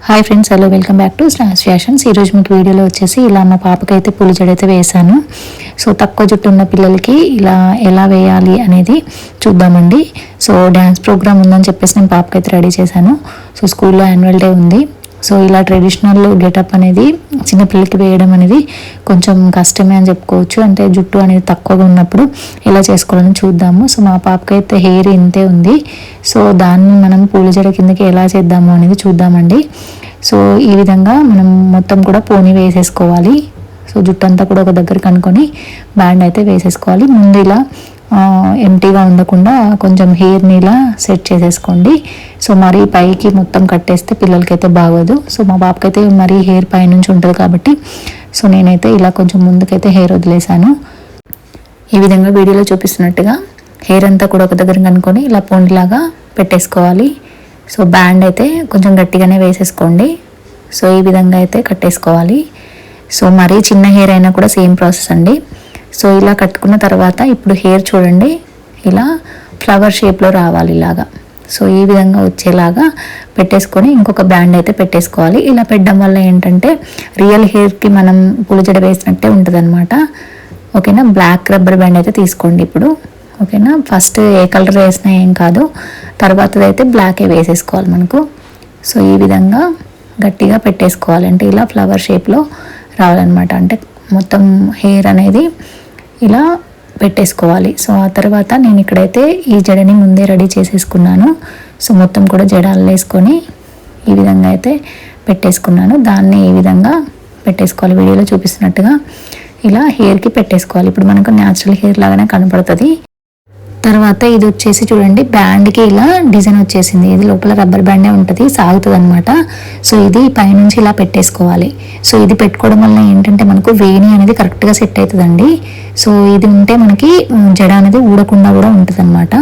Hi friends, hello, welcome back to stars fashions. ఈరోజు మీకు వీడియోలో వచ్చేసి ఇలా మా పాపకైతే పూల జడైతే వేసాను. సో తక్కువ జుట్టు ఉన్న పిల్లలకి ఇలా ఎలా వేయాలి అనేది చూద్దామండి. సో డ్యాన్స్ ప్రోగ్రామ్ ఉందని చెప్పేసి నేను పాపకైతే రెడీ చేశాను. సో స్కూల్లో యాన్యువల్ డే ఉంది. సో ఇలా ట్రెడిషనల్ గెటప్ అనేది చిన్నపిల్లలకి వేయడం అనేది కొంచెం కష్టమే అని చెప్పుకోవచ్చు. అంటే జుట్టు అనేది తక్కువగా ఉన్నప్పుడు ఎలా చేసుకోవాలని చూద్దాము. సో మా పాపకైతే హెయిర్ ఇంతే ఉంది. సో దాన్ని మనం పూల జడ కిందకి ఎలా చేద్దాము అనేది చూద్దామండి. సో ఈ విధంగా మనం మొత్తం కూడా పోనీ వేసేసుకోవాలి. సో జుట్టు అంతా కూడా ఒక దగ్గర కనుక్కొని బ్యాండ్ అయితే వేసేసుకోవాలి. ముందు ఇలా ఎంటీగా ఉండకుండా కొంచెం హెయిర్ని ఇలా సెట్ చేసేసుకోండి. సో మరీ పైకి మొత్తం కట్టేస్తే పిల్లలకైతే బాగోదు. సో మా బాబుకైతే మరీ హెయిర్ పైనుంచి ఉంటుంది కాబట్టి సో నేనైతే ఇలా కొంచెం ముందుకైతే హెయిర్ వదిలేసాను. ఈ విధంగా వీడియోలో చూపిస్తున్నట్టుగా హెయిర్ అంతా కూడా ఒక దగ్గర కనుక్కొని ఇలా పోనీలాగా పెట్టేసుకోవాలి. సో బ్యాండ్ అయితే కొంచెం గట్టిగానే వేసేసుకోండి. సో ఈ విధంగా అయితే కట్టేసుకోవాలి. సో మరీ చిన్న హెయిర్ అయినా కూడా సేమ్ ప్రాసెస్ అండి. సో ఇలా కట్టుకున్న తర్వాత ఇప్పుడు హెయిర్ చూడండి, ఇలా ఫ్లవర్ షేప్లో రావాలి ఇలాగా. సో ఈ విధంగా వచ్చేలాగా పెట్టేసుకొని ఇంకొక బ్యాండ్ అయితే పెట్టేసుకోవాలి. ఇలా పెట్టడం వల్ల ఏంటంటే రియల్ హెయిర్కి మనం పూల జడ వేసినట్టే ఉంటుంది అనమాట. ఓకేనా. బ్లాక్ రబ్బర్ బ్యాండ్ అయితే తీసుకోండి ఇప్పుడు. ఓకేనా. ఫస్ట్ ఏ కలర్ వేసినా ఏం కాదు, తర్వాతదైతే బ్లాకే వేసేసుకోవాలి మనకు. సో ఈ విధంగా గట్టిగా పెట్టేసుకోవాలి. అంటే ఇలా ఫ్లవర్ షేప్లో రావాలన్నమాట. అంటే మొత్తం హెయిర్ అనేది ఇలా పెట్టేసుకోవాలి. సో ఆ తర్వాత నేను ఇక్కడైతే ఈ జడని ముందే రెడీ చేసేసుకున్నాను. సో మొత్తం కూడా జడాలు వేసుకొని ఈ విధంగా అయితే పెట్టేసుకున్నాను. దాన్ని ఈ విధంగా పెట్టేసుకోవాలి. వీడియోలో చూపిస్తున్నట్టుగా ఇలా హెయిర్కి పెట్టేసుకోవాలి. ఇప్పుడు మనకు న్యాచురల్ హెయిర్ లాగానే కనపడుతుంది. తర్వాత ఇది వచ్చేసి చూడండి, బ్యాండ్కి ఇలా డిజైన్ వచ్చేసింది. ఇది లోపల రబ్బర్ బ్యాండే ఉంటుంది, సాగుతుంది అనమాట. సో ఇది పైనుంచి ఇలా పెట్టేసుకోవాలి. సో ఇది పెట్టుకోవడం వల్ల ఏంటంటే మనకు వేణి అనేది కరెక్ట్గా సెట్ అవుతుందండి. సో ఇది ఉంటే మనకి జడ అనేది ఊడకుండా కూడా ఉంటుంది అనమాట.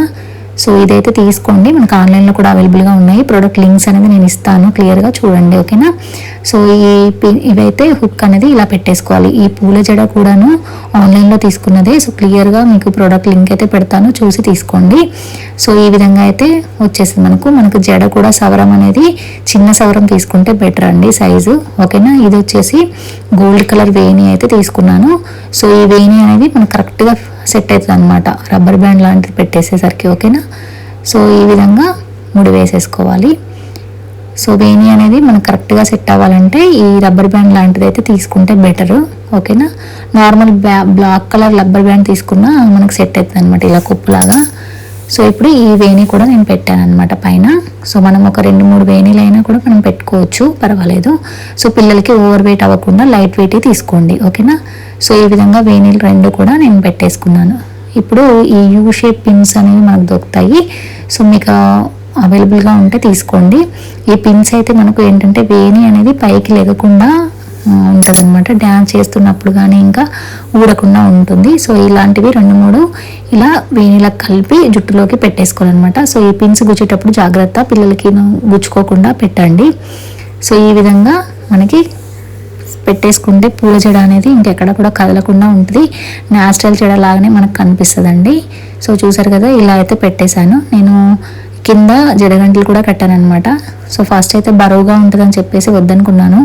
సో ఇదైతే తీసుకోండి, మనకు ఆన్లైన్లో కూడా అవైలబుల్గా ఉన్నాయి. ప్రోడక్ట్ లింక్స్ అనేది నేను ఇస్తాను, క్లియర్గా చూడండి. ఓకేనా. సో ఇవైతే హుక్ అనేది ఇలా పెట్టేసుకోవాలి. ఈ పూల జడ కూడాను ఆన్లైన్లో తీసుకున్నదే. సో క్లియర్గా మీకు ప్రోడక్ట్ లింక్ అయితే పెడతాను, చూసి తీసుకోండి. సో ఈ విధంగా అయితే వచ్చేసింది మనకు జడ కూడా సవరం అనేది చిన్న సవరం తీసుకుంటే బెటర్ అండి సైజు. ఓకేనా. ఇది వచ్చేసి గోల్డ్ కలర్ వేణి అయితే తీసుకున్నాను. సో ఈ వేణి అనేది మనకు కరెక్ట్గా సెట్ అవుతుంది అనమాట, రబ్బర్ బ్యాండ్ లాంటిది పెట్టేసేసరికి. ఓకేనా. సో ఈ విధంగా ముడి వేసేసుకోవాలి. సో వేణి అనేది మనకు కరెక్ట్గా సెట్ అవ్వాలంటే ఈ రబ్బర్ బ్యాండ్ లాంటిది అయితే తీసుకుంటే బెటరు. ఓకేనా. Normal black colour rubber band తీసుకున్నా మనకు సెట్ అవుతుంది అనమాట, ఇలా కుప్పులాగా. సో ఇప్పుడు ఈ వేణి కూడా నేను పెట్టాను అనమాట పైన. సో మనం ఒక 2-3 వేణీలు అయినా కూడా మనం పెట్టుకోవచ్చు, పర్వాలేదు. సో పిల్లలకి ఓవర్ వెయిట్ అవ్వకుండా లైట్ వెయిట్ తీసుకోండి. ఓకేనా. సో ఈ విధంగా వేణీలు 2 కూడా నేను పెట్టేసుకున్నాను. ఇప్పుడు ఈ యూ షేప్ పిన్స్ అనేవి మనకు దొరుకుతాయి. సో మీకు అవైలబుల్గా ఉంటే తీసుకోండి. ఈ పిన్స్ అయితే మనకు ఏంటంటే వేణి అనేది పైకి లెగకుండా ఉంటుంది అనమాట. డ్యాన్స్ చేస్తున్నప్పుడు కానీ ఇంకా ఊడకుండా ఉంటుంది. సో ఇలాంటివి 2-3 ఇలా వేణిలకు కలిపి జుట్టులోకి పెట్టేసుకోవాలన్నమాట. సో ఈ పిన్స్ గుచ్చేటప్పుడు జాగ్రత్త, పిల్లలకి గుచ్చుకోకుండా పెట్టండి. సో ఈ విధంగా మనకి పెట్టేసుకుంటే పూల జడ అనేది ఇంకెక్కడ కూడా కదలకుండా ఉంటుంది. న్యాచురల్ జడ లాగానే మనకు కనిపిస్తుందండి. సో చూసారు కదా, ఇలా అయితే పెట్టేశాను. నేను కింద జడగంటలు కూడా కట్టాను అనమాట. సో ఫస్ట్ అయితే బరువుగా ఉంటుందని చెప్పేసి వద్దనుకున్నాను.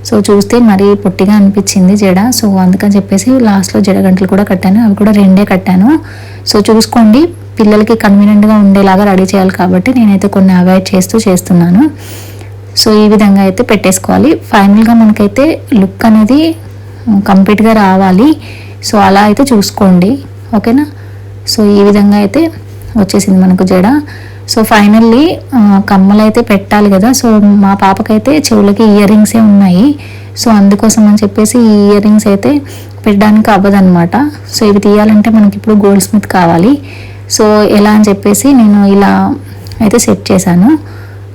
సో చూస్తే మరీ పొట్టిగా అనిపించింది జడ. సో అందుకని చెప్పేసి లాస్ట్లో జడగంటలు కూడా కట్టాను. అవి కూడా 2 కట్టాను. సో చూసుకోండి, పిల్లలకి కన్వీనియంట్గా ఉండేలాగా రెడీ చేయాలి కాబట్టి నేనైతే కొన్ని అవాయిడ్ చేస్తున్నాను. సో ఈ విధంగా అయితే పెట్టేసుకోవాలి. ఫైనల్గా మనకైతే లుక్ అనేది కంప్లీట్గా రావాలి. సో అలా అయితే చూసుకోండి. ఓకేనా. సో ఈ విధంగా అయితే వచ్చేసింది మనకు జడ. సో ఫైనల్లీ కమ్మలు అయితే పెట్టాలి కదా. సో మా పాపకైతే చెవులకి ఇయర్ రింగ్సే ఉన్నాయి. సో అందుకోసం అని చెప్పేసి ఈ ఇయర్ రింగ్స్ అయితే పెట్టడానికి అవ్వదన్నమాట. సో ఇవి తీయాలంటే మనకి ఇప్పుడు గోల్డ్ స్మిత్ కావాలి. సో ఎలా అని చెప్పేసి నేను ఇలా అయితే సెట్ చేశాను.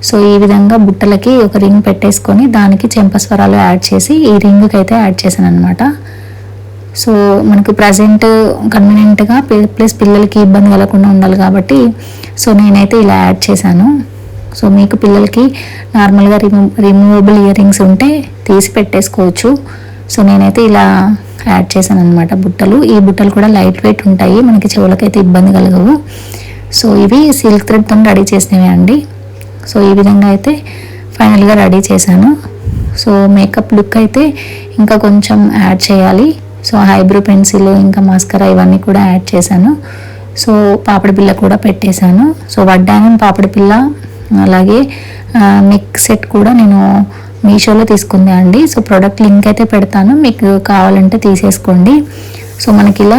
సో ఈ విధంగా బుట్టలకి ఒక రింగ్ పెట్టేసుకొని దానికి చెంపస్వరాలు యాడ్ చేసి ఈ రింగ్కి అయితే యాడ్ చేశాను అనమాట. సో మనకు ప్రజెంట్ కన్వీనియంట్గా ప్లస్ పిల్లలకి ఇబ్బంది కలగకుండా ఉండాలి కాబట్టి సో నేనైతే ఇలా యాడ్ చేశాను. సో మీకు పిల్లలకి నార్మల్గా రిమూవబుల్ ఇయర్ రింగ్స్ ఉంటే తీసి పెట్టేసుకోవచ్చు. సో నేనైతే ఇలా యాడ్ చేశాను అనమాట బుట్టలు. ఈ బుట్టలు కూడా లైట్ వెయిట్ ఉంటాయి, మనకి చెవులకైతే ఇబ్బంది కలగవు. సో ఇవి సిల్క్ థ్రెడ్తో రెడీ చేసినవి అండి. సో ఈ విధంగా అయితే ఫైనల్గా రెడీ చేశాను. సో మేకప్ లుక్ అయితే ఇంకా కొంచెం యాడ్ చేయాలి. సో ఐబ్రో పెన్సిల్ ఇంకా మాస్కరా ఇవన్నీ కూడా యాడ్ చేశాను. సో పాపడి పిల్ల కూడా పెట్టేశాను. సో వడ్డానం పాపడి పిల్ల అలాగే నెక్ సెట్ కూడా నేను మీషోలో తీసుకుంది అండి. సో ప్రోడక్ట్ లింక్ అయితే పెడతాను, మీకు కావాలంటే తీసేసుకోండి. సో మనకి ఇలా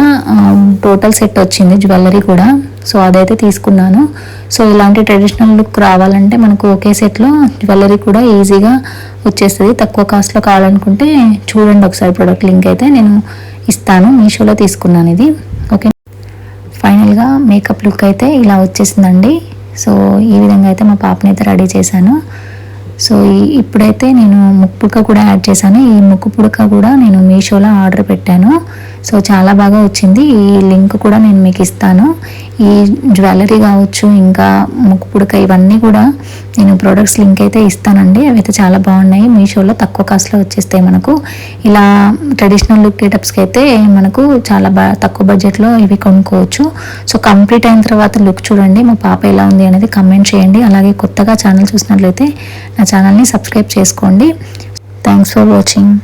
టోటల్ సెట్ వచ్చింది జ్యువెలరీ కూడా. సో అదైతే తీసుకున్నాను. సో ఇలాంటి ట్రెడిషనల్ లుక్ రావాలంటే మనకు ఒకే సెట్లో జ్యువెలరీ కూడా ఈజీగా వచ్చేస్తుంది. తక్కువ కాస్ట్లో కావాలనుకుంటే చూడండి ఒకసారి, ప్రోడక్ట్ లింక్ అయితే నేను ఇస్తాను. మీషోలో తీసుకున్నాను ఇది. ఓకే, ఫైనల్గా మేకప్ లుక్ అయితే ఇలా వచ్చేసిందండి. సో ఈ విధంగా అయితే మా పాపని అయితే రెడీ చేశాను. సో ఇప్పుడైతే నేను ముక్కు పుడక కూడా యాడ్ చేశాను. ఈ ముక్కు పుడక కూడా నేను మీషోలో ఆర్డర్ పెట్టాను. సో చాలా బాగా వచ్చింది. ఈ లింక్ కూడా నేను మీకు ఇస్తాను. ఈ జ్యువెలరీ కావచ్చు, ఇంకా ముక్కు పుడక ఇవన్నీ కూడా నేను ప్రోడక్ట్స్ లింక్ అయితే ఇస్తానండి. అవి అయితే చాలా బాగున్నాయి. మీషోలో తక్కువ కాస్ట్లో వచ్చేస్తాయి మనకు. ఇలా ట్రెడిషనల్ లుక్ గెటప్స్కి అయితే మనకు చాలా తక్కువ బడ్జెట్లో ఇవి కొనుక్కోవచ్చు. సో కంప్లీట్ అయిన తర్వాత లుక్ చూడండి, మా పాప ఎలా ఉంది అనేది కమెంట్ చేయండి. అలాగే కొత్తగా ఛానల్ చూసినట్లయితే నా ఛానల్ని సబ్స్క్రైబ్ చేసుకోండి. Thanks for watching.